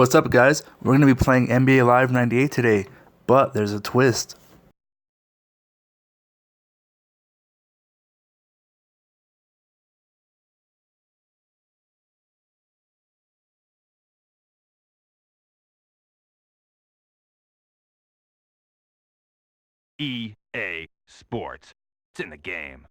what's up, guys? We're going to be playing NBA Live 98 today, but there's a twist. EA Sports. It's in the game.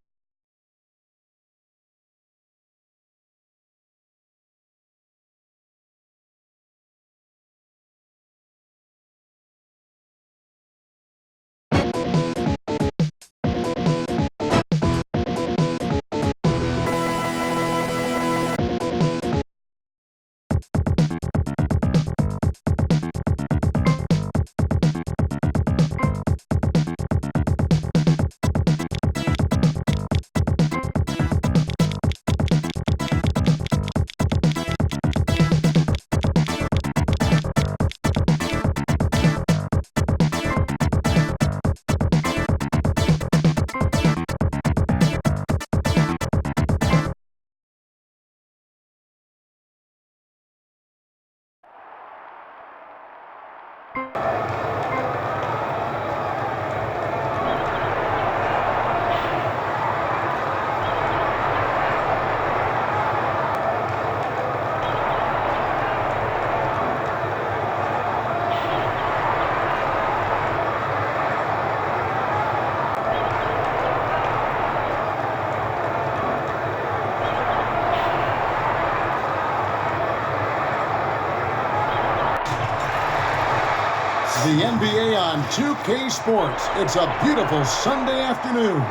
The NBA on 2K Sports. It's a beautiful Sunday afternoon.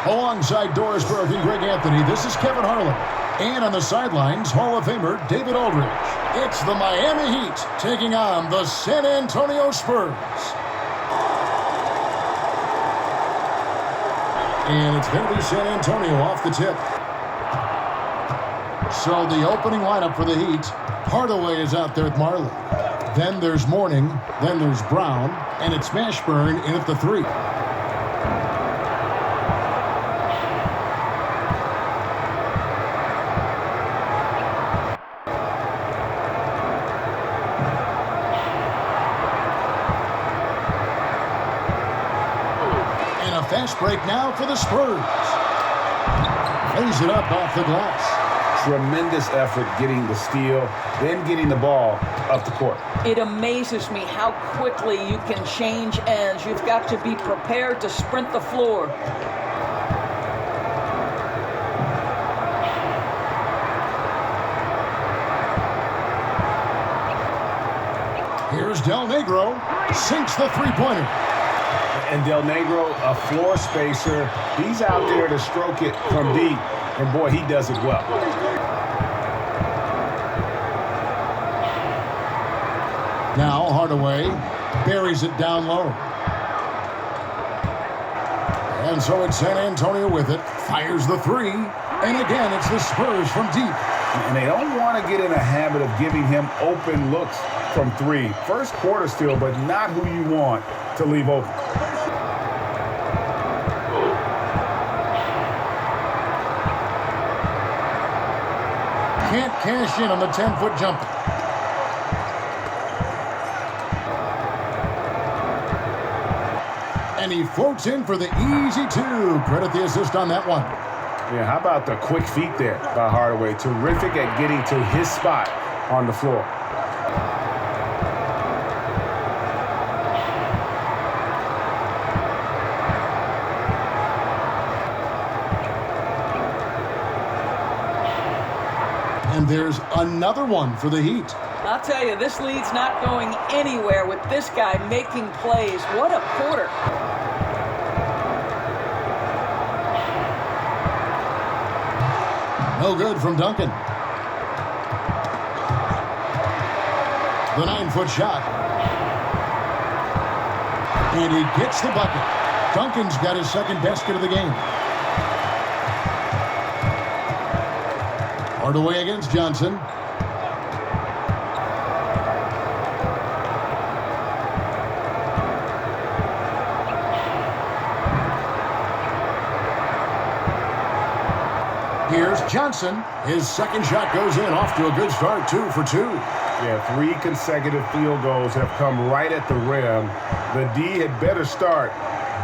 Alongside Doris Burke and Greg Anthony, this is Kevin Harlan. And on the sidelines, Hall of Famer David Aldridge. It's the Miami Heat taking on the San Antonio Spurs. And it's going to be San Antonio off the tip. So the opening lineup for the Heat, Hardaway is out there with Marley. Then there's Mourning, then there's Brown, and it's Mashburn in at the 3. And a fast break now for the Spurs. Plays it up off the glass. Tremendous effort getting the steal, then getting the ball up the court. It amazes me how quickly you can change ends. You've got to be prepared to sprint the floor. Here's Del Negro, sinks the three-pointer. And Del Negro, a floor spacer, he's out there to stroke it from deep, and boy, he does it well. Now Hardaway buries it down low. And so it's San Antonio with it. Fires the 3. And again, it's the Spurs from deep. And they don't want to get in a habit of giving him open looks from 3. First quarter still, but not who you want to leave open. Can't cash in on the 10-foot jumper. And he floats in for the easy 2. Credit the assist on that one. Yeah, how about the quick feet there by Hardaway? Terrific at getting to his spot on the floor. And there's another one for the Heat. I'll tell you, this lead's not going anywhere with this guy making plays. What a quarter. No good from Duncan. The 9-foot shot. And he gets the bucket. Duncan's got his second basket of the game. Hardaway against Johnson. Here's Johnson. His second shot goes in, off to a good start, 2 for 2. Yeah, 3 consecutive field goals have come right at the rim. The D had better start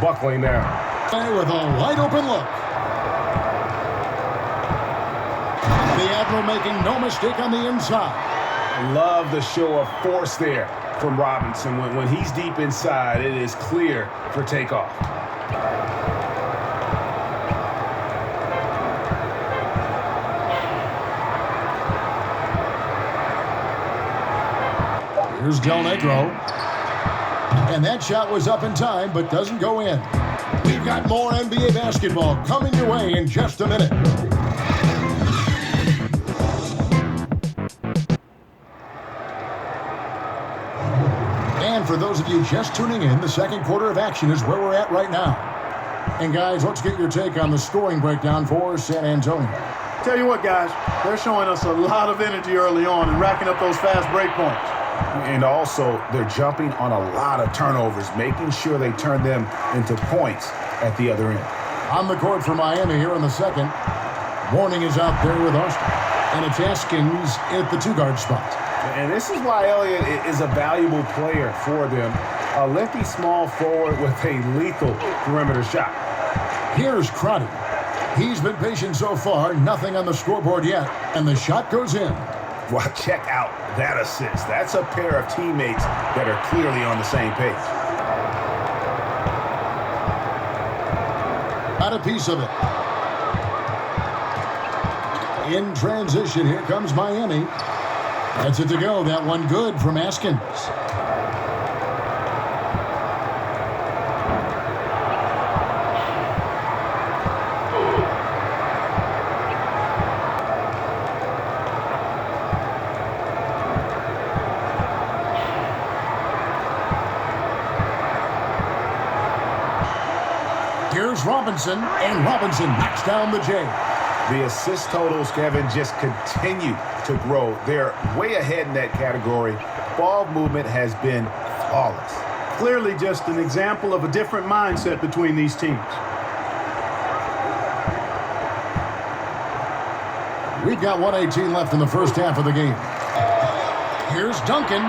buckling down. With a wide open look. The Admiral making no mistake on the inside. Love the show of force there from Robinson. When he's deep inside, it is clear for takeoff. Here's Del Negro. And that shot was up in time, but doesn't go in. We've got more NBA basketball coming your way in just a minute. And for those of you just tuning in, the second quarter of action is where we're at right now. And guys, let's get your take on the scoring breakdown for San Antonio. Tell you what, guys, they're showing us a lot of energy early on and racking up those fast break points. And also, they're jumping on a lot of turnovers, making sure they turn them into points at the other end. On the court for Miami here in the second. Warning is out there with Austin. And it's Haskins at the 2-guard spot. And this is why Elliott is a valuable player for them. A lefty small forward with a lethal perimeter shot. Here's Crotty. He's been patient so far, nothing on the scoreboard yet. And the shot goes in. Well, check out that assist. That's a pair of teammates that are clearly on the same page. Got a piece of it. In transition, here comes Miami. That's it to go. That one good from Haskins. Here's Robinson, and Robinson knocks down the J. The assist totals, Kevin, just continue to grow. They're way ahead in that category. Ball movement has been flawless. Clearly just an example of a different mindset between these teams. We've got 1:18 left in the first half of the game. Here's Duncan.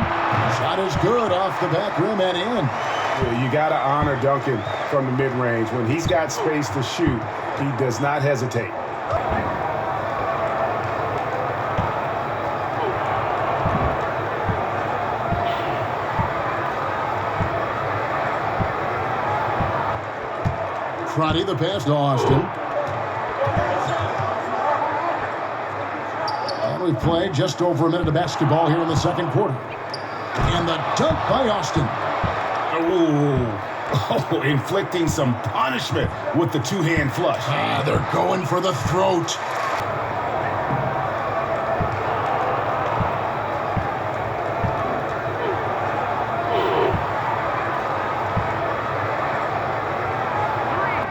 Shot is good off the back rim and in. You got to honor Duncan from the mid-range. When he's got space to shoot, he does not hesitate. Crotty the pass to Austin. And we've played just over a minute of basketball here in the second quarter. And the dunk by Austin. Oh, inflicting some punishment with the two-hand flush. They're going for the throat.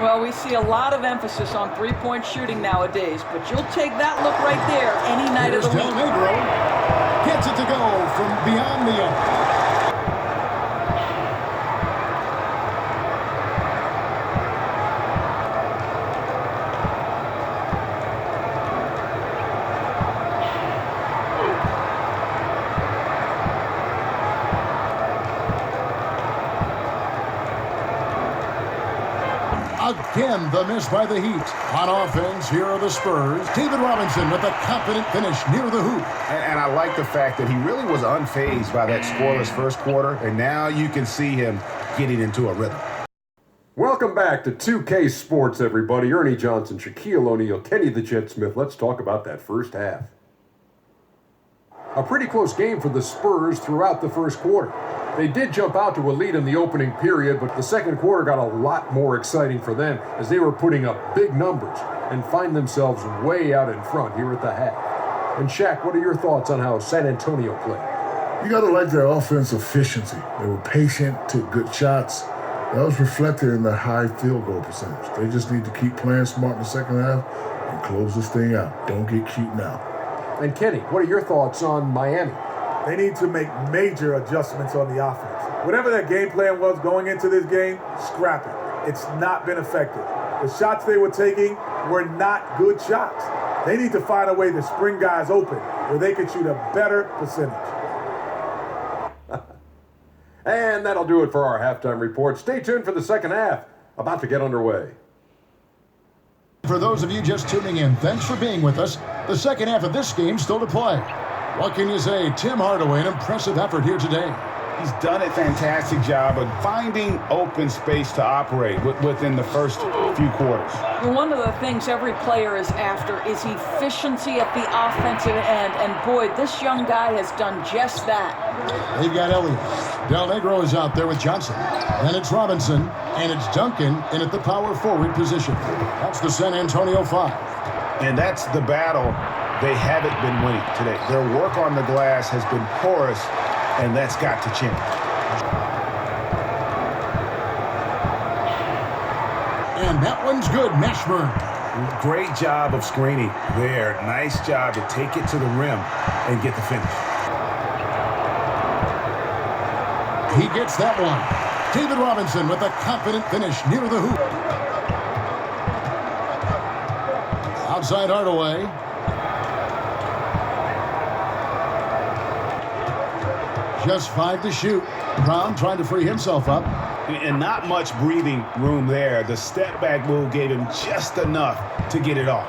Well, we see a lot of emphasis on three-point shooting nowadays, but you'll take that look right there any night of the week. Del Negro gets it to go from beyond the arc. Again, the miss by the Heat. On offense, here are the Spurs. David Robinson with a confident finish near the hoop. And I like the fact that he really was unfazed by that scoreless first quarter, and now you can see him getting into a rhythm. Welcome back to 2K Sports, everybody. Ernie Johnson, Shaquille O'Neal, Kenny the Jet Smith. Let's talk about that first half. A pretty close game for the Spurs throughout the first quarter. They did jump out to a lead in the opening period, but the second quarter got a lot more exciting for them as they were putting up big numbers and find themselves way out in front here at the half. And Shaq, what are your thoughts on how San Antonio played? You got to like their offense efficiency. They were patient, took good shots. That was reflected in their high field goal percentage. They just need to keep playing smart in the second half and close this thing out. Don't get cute now. And Kenny, what are your thoughts on Miami? They need to make major adjustments on the offense. Whatever their game plan was going into this game, scrap it. It's not been effective. The shots they were taking were not good shots. They need to find a way to spring guys open where they could shoot a better percentage. And that'll do it for our halftime report. Stay tuned for the second half, about to get underway. For those of you just tuning in, thanks for being with us. The second half of this game still to play. What can you say? Tim Hardaway, an impressive effort here today. He's done a fantastic job of finding open space to operate within the first few quarters. One of the things every player is after is efficiency at the offensive end, and boy, this young guy has done just that. They've got Elliott. Del Negro is out there with Johnson. Then it's Robinson, and it's Duncan in at the power forward position. That's the San Antonio 5. And that's the battle they haven't been winning today. Their work on the glass has been porous, and that's got to change. And that one's good, Mashburn. Great job of screening there. Nice job to take it to the rim and get the finish. He gets that one. David Robinson with a confident finish near the hoop. Outside Hardaway. Just 5 to shoot. Brown trying to free himself up. And not much breathing room there. The step back move gave him just enough to get it off.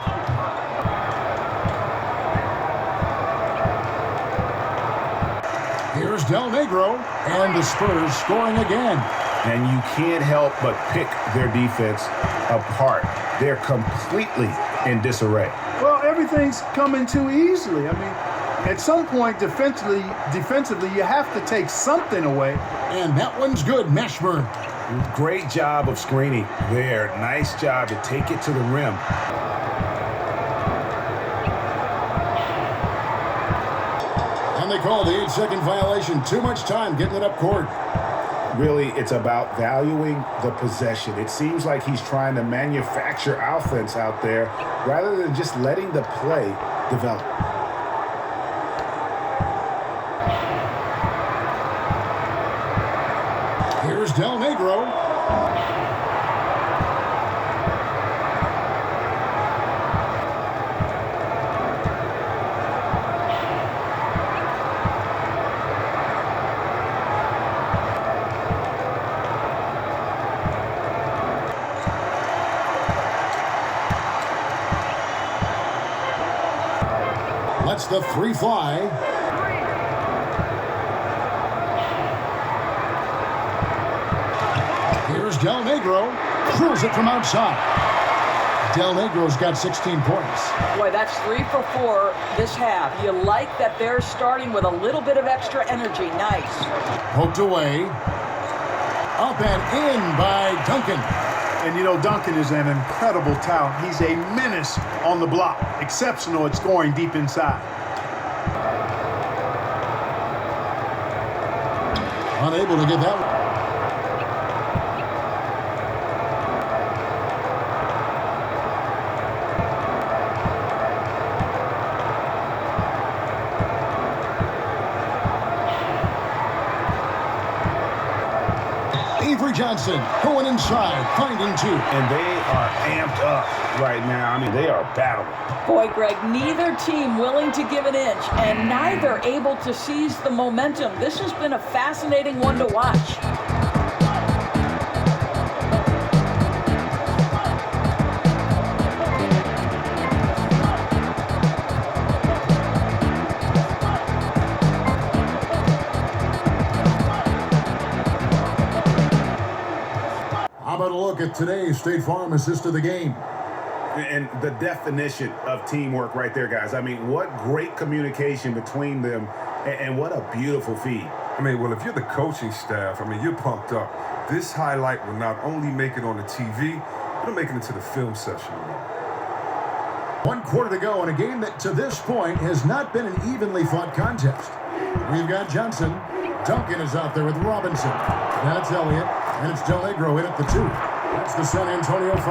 Here's Del Negro, and the Spurs scoring again. And you can't help but pick their defense apart. They're completely in disarray. Well, everything's coming too easily. I mean, at some point, defensively, you have to take something away. And that one's good, Mashburn. Great job of screening there. Nice job to take it to the rim. And they call the 8-second violation. Too much time getting it up court. Really, it's about valuing the possession. It seems like he's trying to manufacture offense out there rather than just letting the play develop. Here's Del Negro. Lets the 3 fly. Here's Del Negro. Throws it from outside. Del Negro's got 16 points. Boy, that's 3 for 4 this half. You like that they're starting with a little bit of extra energy. Nice. Poked away. Up and in by Duncan. And you know, Duncan is an incredible talent. He's a menace on the block. Exceptional at scoring deep inside. Unable to get that one. Johnson going inside, finding 2. And they are amped up right now. I mean, they are battling. Boy, Greg, neither team willing to give an inch and neither able to seize the momentum. This has been a fascinating one to watch. Look at today's State Farm assist of the game. And the definition of teamwork right there, guys. I mean, what great communication between them, and what a beautiful feed. I mean, well, if you're the coaching staff, I mean, you're pumped up. This highlight will not only make it on the TV, it'll make it into the film session. 1 quarter to go in a game that to this point has not been an evenly fought contest. We've got Johnson. Duncan is out there with Robinson. Then it's Elliott, and it's Del Negro in at the 2. That's the San Antonio 5.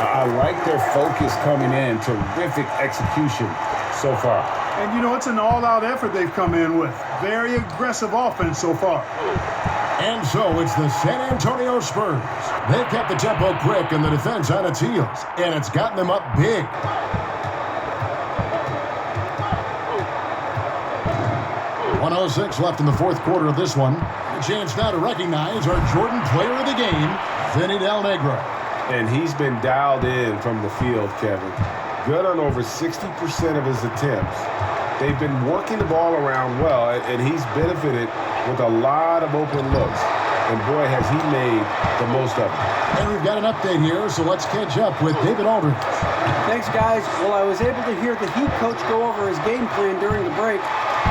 I like their focus coming in. Terrific execution so far. And, you know, it's an all-out effort they've come in with. Very aggressive offense so far. And so it's the San Antonio Spurs. They kept the tempo quick and the defense on its heels, and it's gotten them up big. 1:06 left in the fourth quarter of this one. A chance now to recognize our Jordan player of the game, Vinny Del Negro. And he's been dialed in from the field, Kevin. Good on over 60% of his attempts. They've been working the ball around well, and he's benefited with a lot of open looks. And boy, has he made the most of it. And we've got an update here, so let's catch up with David Aldridge. Thanks, guys. Well, I was able to hear the Heat coach go over his game plan during the break.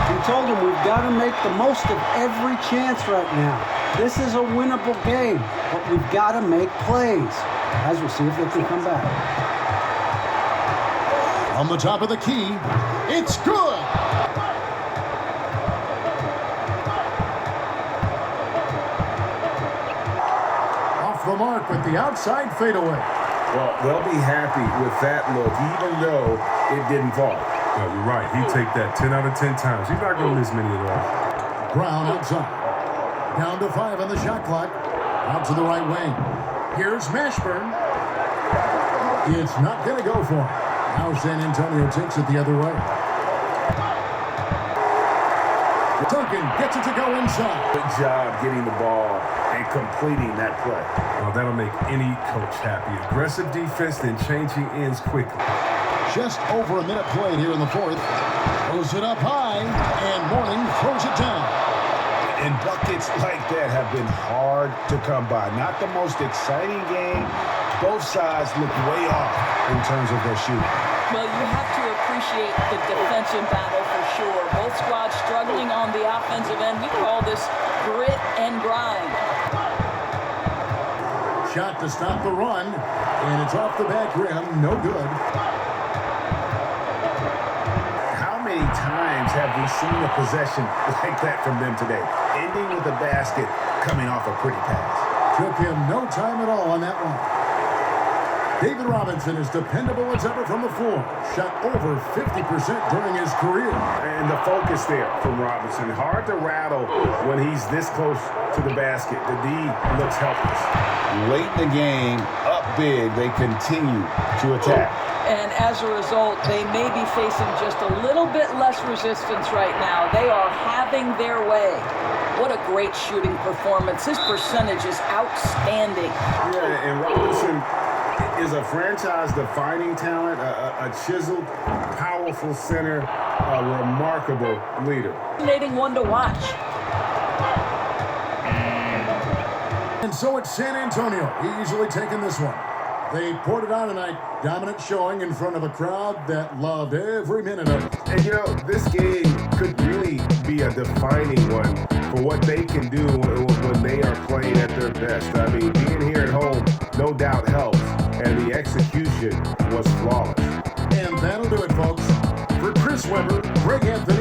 He told him we've got to make the most of every chance right now. This is a winnable game, but we've got to make plays. Guys, we'll see if they can come back. On the top of the key, it's good! Off the mark with the outside fadeaway. Well, they'll be happy with that look, even though it didn't fall. No, you're right. He'd take that 10 out of 10 times. He's not going to miss many of those. Brown outside. Down to 5 on the shot clock. Out to the right wing. Here's Mashburn. It's not going to go for him. Now San Antonio takes it the other way. Duncan gets it to go inside. Good job getting the ball and completing that play. Well, that'll make any coach happy. Aggressive defense, then changing ends quickly. Just over a minute played here in the fourth. Throws it up high, and Mourning throws it down. And buckets like that have been hard to come by. Not the most exciting game. Both sides look way off in terms of their shooting. Well, you have to appreciate the defensive battle for sure. Both squads struggling on the offensive end. We call this grit and grind. Shot to stop the run, and it's off the back rim. No good. How many times have we seen a possession like that from them today? Ending with a basket, coming off a pretty pass. Took him no time at all on that one. David Robinson is dependable as ever from the floor. Shot over 50% during his career. And the focus there from Robinson. Hard to rattle when he's this close to the basket. The D looks helpless. Late in the game, up big, they continue to attack. And as a result, they may be facing just a little bit less resistance right now. They are having their way. What a great shooting performance. His percentage is outstanding. Yeah, and Robinson is a franchise-defining talent, a chiseled, powerful center, a remarkable leader. Fascinating one to watch. And so it's San Antonio easily taking this one. They poured it on tonight. Dominant showing in front of a crowd that loved every minute of it. And, you know, this game could really be a defining one for what they can do when they are playing at their best. I mean, being here at home, no doubt helps. And the execution was flawless. And that'll do it, folks. For Chris Webber, Greg Anthony.